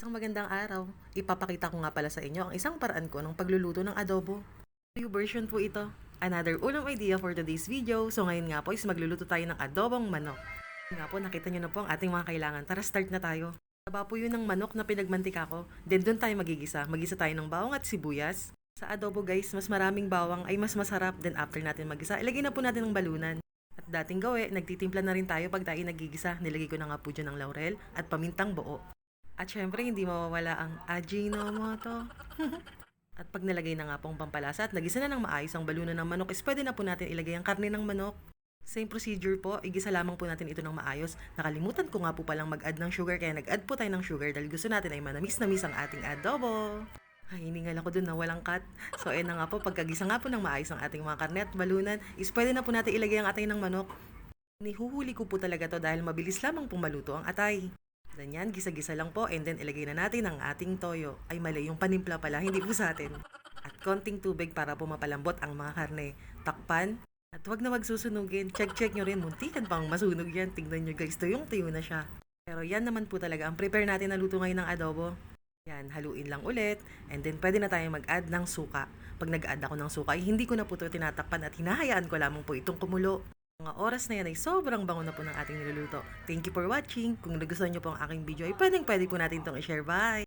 Isang magandang araw. Ipapakita ko nga pala sa inyo ang isang paraan ko ng pagluluto ng adobo. New version po ito. Another ulam idea for today's video. So ngayon nga po is magluluto tayo ng adobong manok. Nga po, nakita nyo na po ang ating mga kailangan. Tara, start na tayo. Taba po yun ng manok na pinagmantika ko. Then doon tayo magigisa. Magisa tayo ng bawang at sibuyas. Sa adobo guys, mas maraming bawang ay mas masarap. Then after natin magisa, ilagay na po natin ng balunan. At dating gawi, nagtitimpla na rin tayo pag tayo nagigisa. Nilagay ko na nga po dyan ng laurel at pamintang buo. At syempre, hindi mawawala ang Ajinomoto. At pag nalagay na nga pong pampalasa at nagisa na ng maayos ang balunan ng manok, is pwede na po natin ilagay ang karne ng manok. Same procedure po, igisa lamang po natin ito ng maayos. Nakalimutan ko nga po palang mag-add ng sugar, kaya nag-add po tayo ng sugar dahil gusto natin ay manamis-namis ang ating adobo. Ay, hiningal ako dun na walang cut. So, na nga po, pagkagisa nga po ng maayos ang ating mga karne at balunan, is pwede na po natin ilagay ang atay ng manok. Nihuhuli ko po talaga to dahil mabilis lamang pong maluto ang atay. Ganyan, gisa-gisa lang po and then ilagay na natin ang ating toyo. Ay mali, yung panimpla pala, hindi po sa atin. At konting tubig para po mapalambot ang mga karne. Takpan. At wag na magsusunugin. Check nyo rin, muntikan pang masunog yan. Tingnan nyo guys, tuyong-tuyo na siya. Pero yan naman po talaga ang prepare natin na luto ngayon ng adobo. Yan, haluin lang ulit. And then pwede na tayo mag-add ng suka. Pag nag-add ako ng suka, ay hindi ko na po ito tinatakpan at hinahayaan ko lamang po itong kumulo. Mga oras na yan ay sobrang bango na po ng ating niluluto. Thank you for watching. Kung nagustuhan nyo po ang aking video ay pwede po natin itong i-share. Bye!